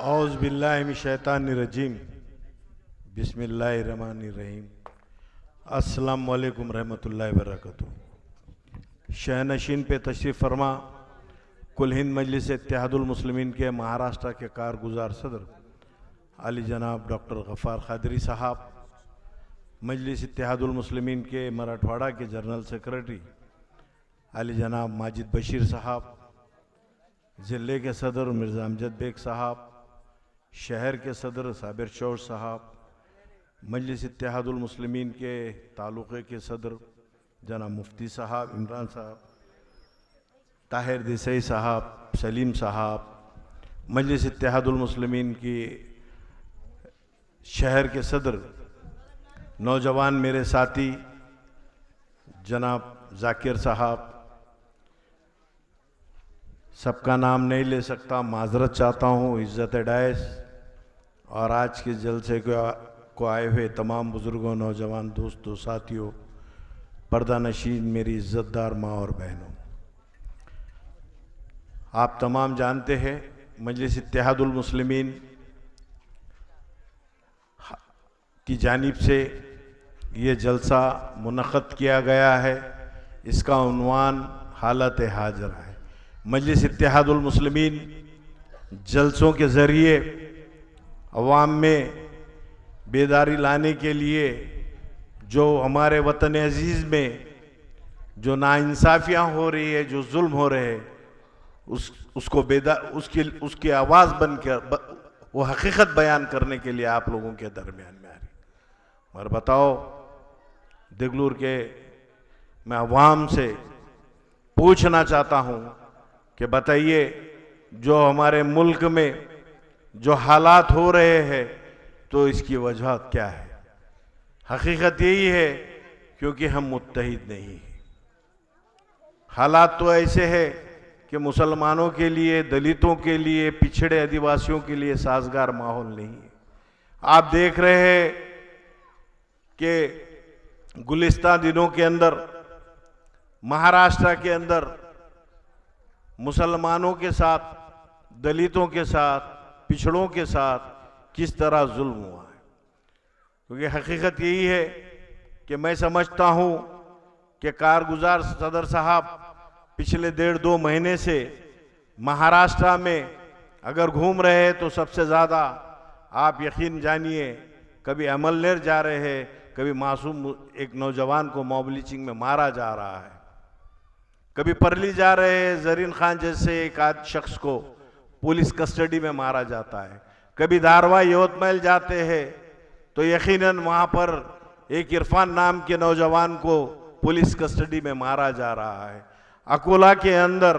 औज़ बिल्लाहि मिश शैतानिर रजीम बिस्मिल्लाहिर रहमानिर रहीम। अस्सलाम वालेकुम रहमतुल्लाहि व बरकातुहू। शहनशीन पे तशरीफ़ फरमा कुल हिंद मजलिस इत्तेहादुल मुस्लिमीन के महाराष्ट्र के कारगुजार सदर आली जनाब डॉक्टर गफ़ार क़ादरी साहब, मजलिस इत्तेहादुल मुस्लिमीन के मराठवाड़ा के जनरल सेक्रेटरी आली जनाब माजिद बशीर साहब, ज़िले के सदर मिर्ज़ा अमजद बेग साहब, शहर के सदर साबिर चौर साहब, मजलिस इत्तेहादुल मुस्लिमीन के तालुक़े के सदर जनाब मुफ्ती साहब इमरान साहब, ताहिर देसाई साहब, सलीम साहब, मजलिस इत्तेहादुल मुस्लिमीन की शहर के सदर नौजवान मेरे साथी जनाब जाकिर साहब, सबका नाम नहीं ले सकता, माजरत चाहता हूँ, इज़्ज़त डायस और आज के जलसे को आए हुए तमाम बुज़ुर्गों, नौजवान दोस्तों, साथियों, पर्दा नशीन मेरी इज़्ज़तदार माँ और बहनों, आप तमाम जानते हैं मजलिस इत्तेहादुल मुस्लिमीन की जानिब से ये जलसा मुनक़्क़द किया गया है। इसका उन्वान हालत हाजरा है। मजलिस इत्तेहादुल मुस्लिमीन जलसों के ज़रिए अवाम में बेदारी लाने के लिए जो हमारे वतन अज़ीज़ में जो नाइंसाफ़ियाँ हो रही है, जो जुल्म हो रहे हैं, उसकी आवाज़ बनकर वो हकीकत बयान करने के लिए आप लोगों के दरमियान में आ रही। मगर बताओ देगलूर के मैं अवाम से पूछना चाहता हूँ कि बताइए जो हमारे मुल्क में जो हालात हो रहे हैं तो इसकी वजह क्या है? हकीकत यही है क्योंकि हम मुत्तहिद नहीं हैं। हालात तो ऐसे है कि मुसलमानों के लिए, दलितों के लिए, पिछड़े आदिवासियों के लिए साजगार माहौल नहीं है। आप देख रहे हैं कि गुलिस्तान दिनों के अंदर महाराष्ट्र के अंदर मुसलमानों के साथ, दलितों के साथ, पिछड़ों के साथ किस तरह जुल्म हुआ है। क्योंकि हकीकत यही है कि मैं समझता हूँ कि कारगुजार सदर साहब पिछले 1.5-2 महीने से महाराष्ट्र में अगर घूम रहे हैं तो सबसे ज़्यादा आप यकीन जानिए कभी अमलनेर जा रहे हैं, कभी मासूम एक नौजवान को मॉब लिंचिंग में मारा जा रहा है, कभी परली जा रहे हैं, जरीन खान जैसे एक आध शख्स को पुलिस कस्टडी में मारा जाता है, कभी धारवा यवतमाल जाते हैं तो यकीनन वहाँ पर एक इरफान नाम के नौजवान को पुलिस कस्टडी में मारा जा रहा है। अकोला के अंदर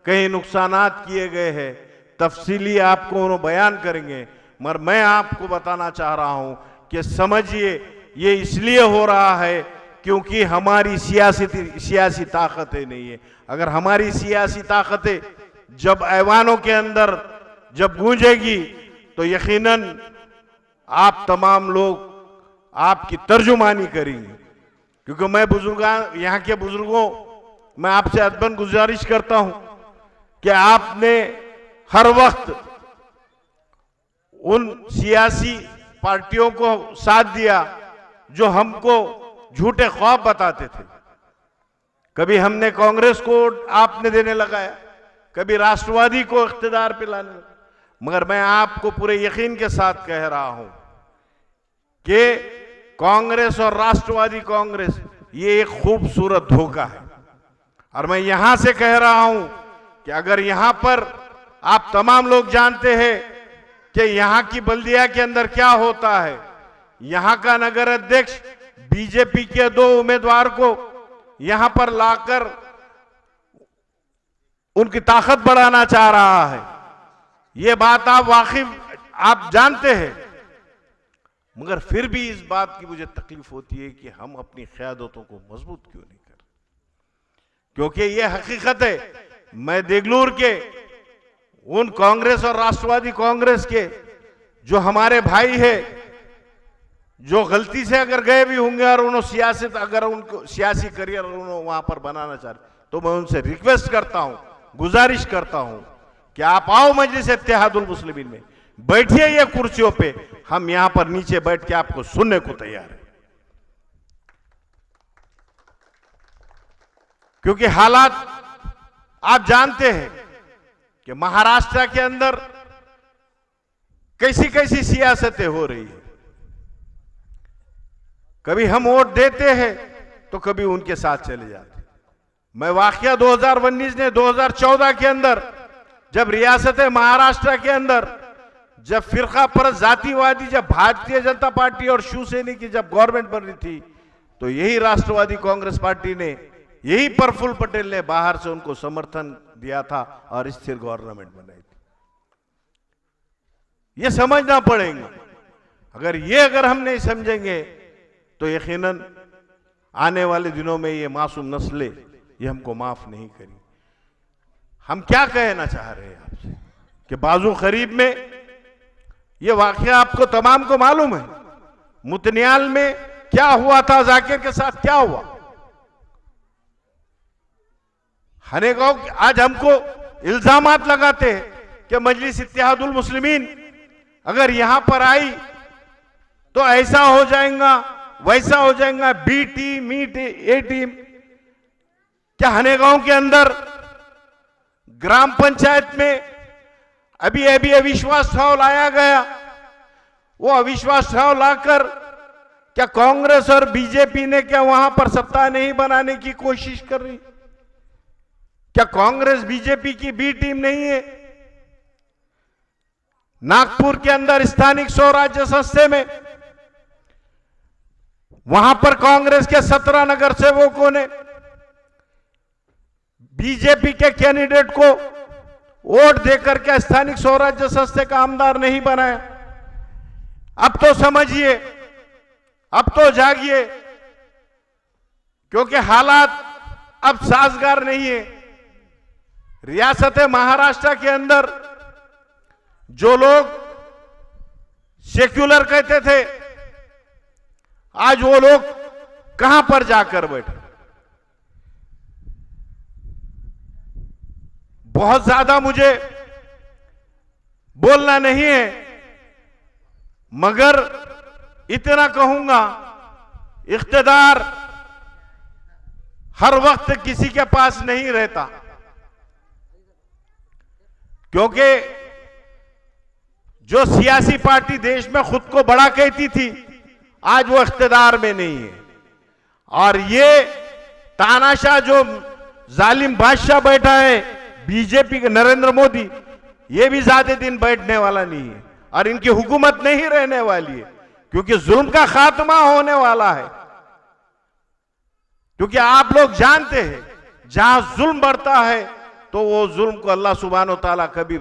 कई नुकसानात किए गए हैं, तफसीली आपको बयान करेंगे, मगर मैं आपको बताना चाह रहा हूँ कि समझिए ये इसलिए हो रहा है क्योंकि हमारी सियासी ताकतें नहीं है। अगर हमारी सियासी ताकतें जब ऐवानों के अंदर जब गूंजेगी तो यकीनन आप तमाम लोग आपकी तर्जुमानी करेंगे। क्योंकि मैं यहाँ के बुजुर्गों, मैं आपसे अदबन गुजारिश करता हूं कि आपने हर वक्त उन सियासी पार्टियों को साथ दिया जो हमको झूठे ख्वाब बताते थे। कभी हमने कांग्रेस को आपने देने लगाया, कभी राष्ट्रवादी को इख्तिदार पे लाने लगा। मगर मैं आपको पूरे यकीन के साथ कह रहा हूं कि कांग्रेस और राष्ट्रवादी कांग्रेस ये एक खूबसूरत धोखा है। और मैं यहां से कह रहा हूं कि अगर यहां पर आप तमाम लोग जानते हैं कि यहां की बल्दिया के अंदर क्या होता है, यहां का नगर अध्यक्ष बीजेपी के 2 उम्मीदवार को यहां पर लाकर उनकी ताकत बढ़ाना चाह रहा है। यह बात आप जानते हैं, मगर फिर भी इस बात की मुझे तकलीफ होती है कि हम अपनी क़यादतों को मजबूत क्यों नहीं कर। क्योंकि यह हकीकत है, मैं देगलूर के उन कांग्रेस और राष्ट्रवादी कांग्रेस के जो हमारे भाई है, जो गलती से अगर गए भी होंगे और उनको सियासी करियर उन्होंने वहां पर बनाना चाह रहे, तो मैं उनसे रिक्वेस्ट करता हूं, गुजारिश करता हूं कि आप आओ मजलिस इत्तेहादुल मुस्लिमीन में, बैठिए ये कुर्सियों पे, हम यहां पर नीचे बैठ के आपको सुनने को तैयार हैं। क्योंकि हालात आप जानते हैं कि महाराष्ट्र के अंदर कैसी कैसी सियासतें हो रही है। कभी हम वोट देते हैं तो कभी उनके साथ चले जाते हैं। मैं वाकया 2019 ने 2014 के अंदर जब रियासत महाराष्ट्र के अंदर जब फिरका परस्त जातिवादी, जब भारतीय जनता पार्टी और शिवसेना की जब गवर्नमेंट बन रही थी, तो यही राष्ट्रवादी कांग्रेस पार्टी ने, यही प्रफुल्ल पटेल ने बाहर से उनको समर्थन दिया था और स्थिर गवर्नमेंट बनाई थी। ये समझना पड़ेगा। अगर हम नहीं समझेंगे तो यकीनन आने वाले दिनों में ये मासूम नस्लें ये हमको माफ नहीं करेंगी। हम क्या कहना चाह रहे हैं आपसे कि बाजू करीब में ये वाकया आपको तमाम को मालूम है। मुतनियाल में क्या हुआ था, जाकिर के साथ क्या हुआ। हनेगांव आज हमको इल्जामात लगाते हैं कि मजलिस इत्तेहादुल मुस्लिमीन अगर यहां पर आई तो ऐसा हो जाएगा, वैसा हो जाएगा, बी टीम, ए टीम। क्या हनेगांव के अंदर ग्राम पंचायत में अभी अविश्वास ठराव लाया गया? वो अविश्वास ठराव लाकर क्या कांग्रेस और बीजेपी ने क्या वहां पर सत्ता नहीं बनाने की कोशिश कर रही? क्या कांग्रेस बीजेपी की बी टीम नहीं है? नागपुर के अंदर स्थानिक स्वराज्य संस्था में वहां पर कांग्रेस के 17 नगर सेवकों ने बीजेपी के कैंडिडेट को वोट देकर के स्थानिक स्वराज्य संस्था का आमदार नहीं बनाया। अब तो समझिए, अब तो जागिए, क्योंकि हालात अब साजगार नहीं है। रियासत महाराष्ट्र के अंदर जो लोग सेक्युलर कहते थे, आज वो लोग कहां पर जाकर बैठे। बहुत ज्यादा मुझे बोलना नहीं है, मगर इतना कहूंगा, इख्तिदार हर वक्त किसी के पास नहीं रहता। क्योंकि जो सियासी पार्टी देश में खुद को बड़ा कहती थी, आज वो इख्तिदार में नहीं है। और ये तानाशाह जो जालिम बादशाह बैठा है बीजेपी के नरेंद्र मोदी, ये भी ज्यादा दिन बैठने वाला नहीं है और इनकी हुकूमत नहीं रहने वाली है, क्योंकि जुल्म का खात्मा होने वाला है। क्योंकि आप लोग जानते हैं जहां जुल्म बढ़ता है तो वो जुल्म को अल्लाह सुब्हानो तआला कभी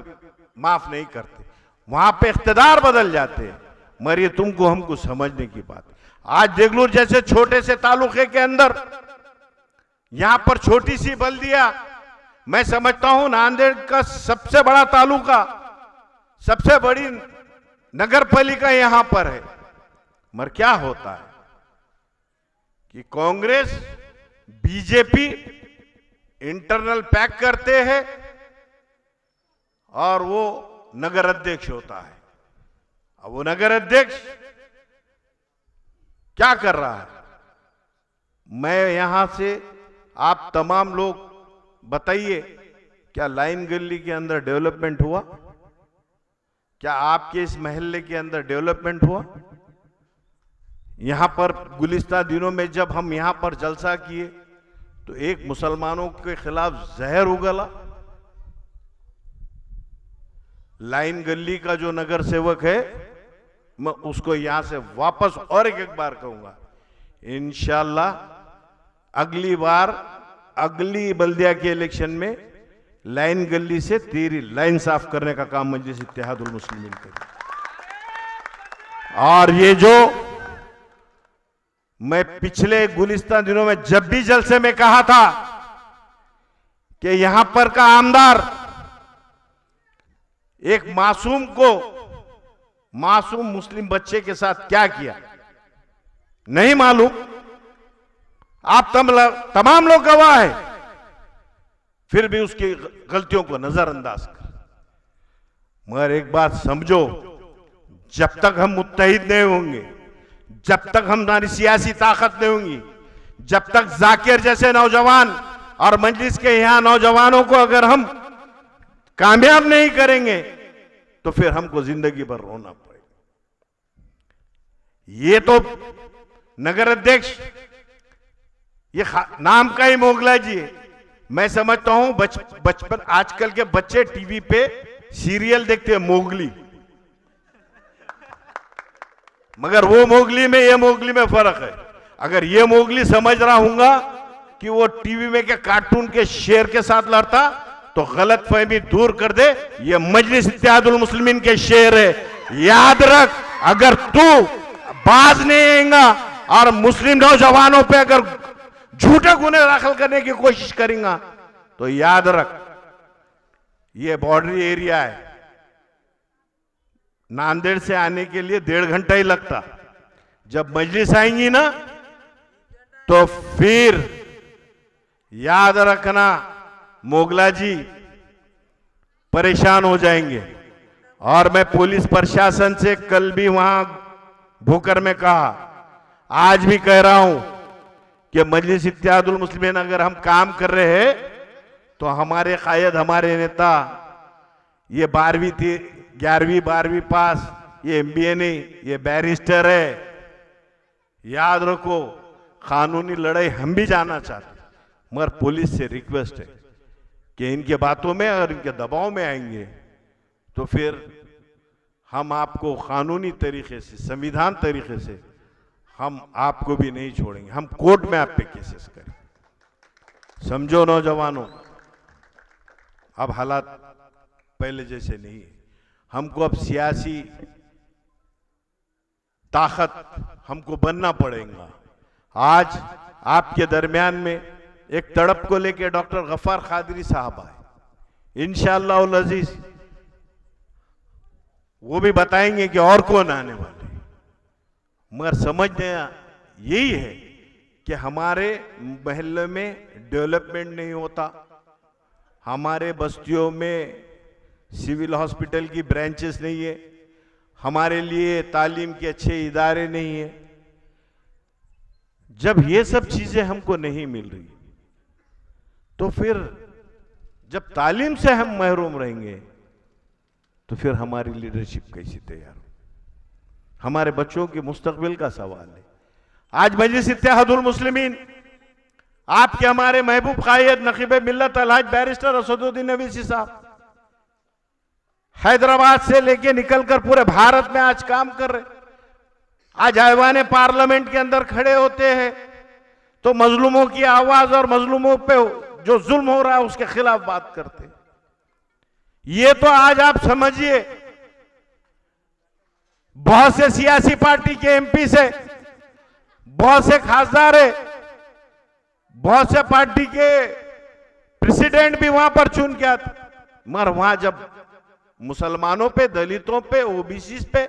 माफ नहीं करते, वहां पे इख्तिदार बदल जाते हैं। मगर ये तुमको हमको समझने की बात। आज देगलूर जैसे छोटे से तालुके के अंदर यहां पर छोटी सी बल्दिया, मैं समझता हूं नांदेड़ का सबसे बड़ा तालुका, सबसे बड़ी नगर पालिका यहां पर है। मगर क्या होता है कि कांग्रेस बीजेपी इंटरनल पैक करते हैं और वो नगर अध्यक्ष होता है। अब वो नगर अध्यक्ष क्या कर रहा है? मैं यहां से आप तमाम लोग बताइए, क्या लाइन गली के अंदर डेवलपमेंट हुआ? क्या आपके इस महल्ले के अंदर डेवलपमेंट हुआ? यहां पर गुलिस्ता दिनों में जब हम यहां पर जलसा किए तो एक मुसलमानों के खिलाफ जहर उगला। लाइन गली का जो नगर सेवक है, मैं उसको यहां से वापस और एक बार कहूंगा, इंशाल्लाह अगली बार अगली बल्दिया के इलेक्शन में लाइन गली से तेरी लाइन साफ करने का काम मजलिस इत्तेहादुल मुस्लिमीन करेगी। और ये जो मैं पिछले गुलिस्तान दिनों में जब भी जलसे में कहा था कि यहां पर का आमदार एक मासूम मुस्लिम बच्चे के साथ क्या किया नहीं मालूम, आप तमाम लोग गवाह हैं, फिर भी उसकी गलतियों को नजरअंदाज कर। मगर एक बात समझो, जब तक हम मुत्तहिद नहीं होंगे, जब तक हमारी सियासी ताकत नहीं होंगी, जब तक जाकिर जैसे नौजवान और मजलिस के यहां नौजवानों को अगर हम कामयाब नहीं करेंगे तो फिर हमको जिंदगी भर रोना पड़ेगा। ये तो नगर अध्यक्ष ये नाम का ही मोगला जी है। मैं समझता हूं बचपन आजकल के बच्चे टीवी पे सीरियल देखते हैं मोगली, मगर वो मोगली में ये मोगली में फर्क है। अगर ये मोगली समझ रहा हूंगा कि वो टीवी में के कार्टून के शेर के साथ लड़ता तो गलत फहमी दूर कर दे, ये मजलिस इत्तेहादुल मुस्लिमीन के शेर है। याद रख, अगर तू बाज नहीं आएगा और मुस्लिम नौजवानों पे अगर झूठे गुने दाखिल करने की कोशिश करेगा तो याद रख, ये बॉर्डर एरिया है। नांदेड़ से आने के लिए 1.5 घंटा ही लगता। जब मजलिस आएंगी ना तो फिर याद रखना मोगला जी परेशान हो जाएंगे। और मैं पुलिस प्रशासन से कल भी वहां भूकर में कहा, आज भी कह रहा हूं कि मजलिस इत्तेहादुल मुस्लिमीन अगर हम काम कर रहे हैं तो हमारे कायद, हमारे नेता ये 12वीं थी 11वीं 12वीं पास, ये MBA नहीं, ये बैरिस्टर है। याद रखो, कानूनी लड़ाई हम भी जाना चाहते, मगर पुलिस से रिक्वेस्ट है कि इनके बातों में और इनके दबाव में आएंगे तो फिर हम आपको कानूनी तरीके से, संविधान तरीके से हम आपको भी नहीं छोड़ेंगे, हम कोर्ट में आप पे केसेस करें। समझो नौजवानों, अब हालात पहले जैसे नहीं है। हमको अब सियासी ताकत हमको बनना पड़ेगा। आज आपके दरमियान में एक तड़प को लेकर डॉक्टर गफ्फार कादरी साहब आए, इंशाअल्लाह उल अजीज वो भी बताएंगे कि और कौन आने वाले। मगर समझना यही है कि हमारे मोहल्ले में डेवलपमेंट नहीं होता, हमारे बस्तियों में सिविल हॉस्पिटल की ब्रांचेस नहीं है, हमारे लिए तालीम के अच्छे इदारे नहीं है। जब ये सब चीजें हमको नहीं मिल रही तो फिर जब तालीम से हम महरूम रहेंगे तो फिर हमारी लीडरशिप कैसे तैयार हो? हमारे बच्चों के मुस्तकबिल का सवाल है। आज मजलिस इत्तेहादुल मुस्लिमीन, आपके हमारे महबूब कायद नकीब मिल्लत अलहाज बैरिस्टर असदुद्दीन अवीसी साहब हैदराबाद से लेके निकलकर पूरे भारत में आज काम कर रहे। आज ऐवान पार्लियामेंट के अंदर खड़े होते हैं तो मजलूमों की आवाज और मजलूमों पे जो जुल्म हो रहा है उसके खिलाफ बात करते हैं। ये तो आज आप समझिए, बहुत से सियासी पार्टी के MP से, बहुत से खासदार है, बहुत से पार्टी के प्रेसिडेंट भी वहां पर चुन के आते, मगर वहां जब मुसलमानों पे, दलितों पे, OBC पे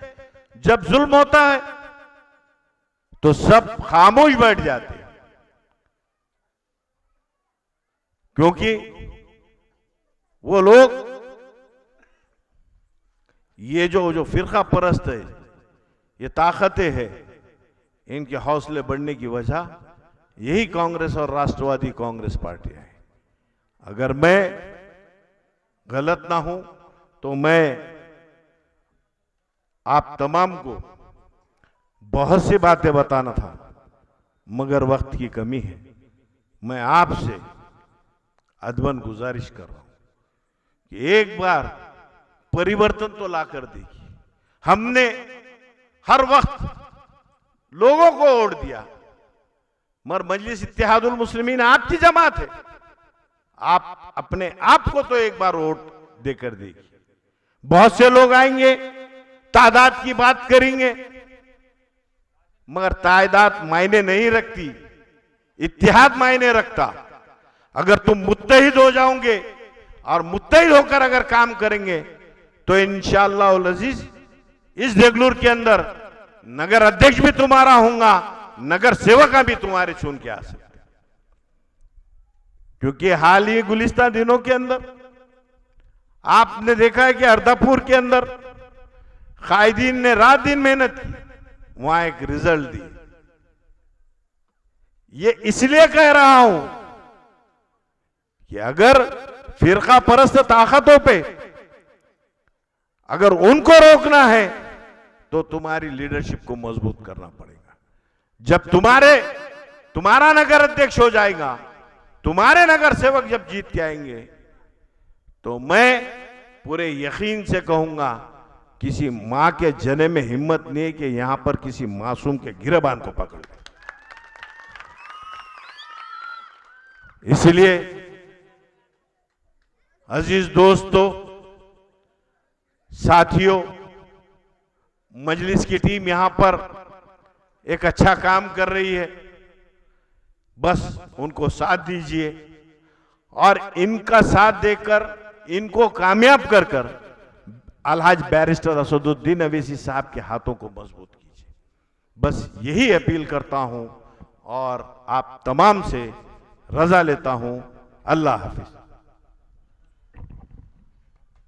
जब जुल्म होता है तो सब खामोश बैठ जाते हैं, क्योंकि वो लोग ये जो फिरका परस्त है, ये ताकतें हैं, इनके हौसले बढ़ने की वजह यही कांग्रेस और राष्ट्रवादी कांग्रेस पार्टियां हैं। अगर मैं गलत ना हूं तो मैं आप तमाम को बहुत सी बातें बताना था, मगर वक्त की कमी है। मैं आपसे अदबन गुजारिश कर रहा हूं कि एक बार परिवर्तन तो ला कर देखिए। हमने हर वक्त लोगों को वोट दिया, मगर मजलिस इत्तेहादुल मुस्लिमीन आपकी जमात है, आप अपने आप को तो एक बार वोट देकर देखिए। बहुत से लोग आएंगे, तादाद की बात करेंगे, मगर तादाद मायने नहीं रखती, इत्तेहाद मायने रखता। अगर तुम मुत्तहिद हो जाओगे और मुत्तहिद होकर अगर काम करेंगे तो इंशाअल्लाह उल अजीज इस देगलूर के अंदर नगर अध्यक्ष भी तुम्हारा होगा, नगर सेवका भी तुम्हारे चुन के आ सकते। क्योंकि हाल ही गुलिस्ता दिनों के अंदर आपने देखा है कि अर्दापुर के अंदर कायदीन ने रात दिन मेहनत की, वहां एक रिजल्ट दी। ये इसलिए कह रहा हूं कि अगर फिरका परस्त ताकतों पे अगर उनको रोकना है तो तुम्हारी लीडरशिप को मजबूत करना पड़ेगा। जब तुम्हारा नगर अध्यक्ष हो जाएगा, तुम्हारे नगर सेवक जब जीत के आएंगे, तो मैं पूरे यकीन से कहूंगा किसी मां के जने में हिम्मत नहीं है कि यहां पर किसी मासूम के गिरबान को पकड़ ले। इसलिए अजीज दोस्तों, साथियों, मजलिस की टीम यहां पर एक अच्छा काम कर रही है, बस उनको साथ दीजिए और इनका साथ देकर इनको कामयाब कर कर अलहाज बैरिस्टर असदुद्दीन अवैसी साहब के हाथों को मजबूत कीजिए। बस यही अपील करता हूं और आप तमाम से रजा लेता हूं। अल्लाह हाफिज।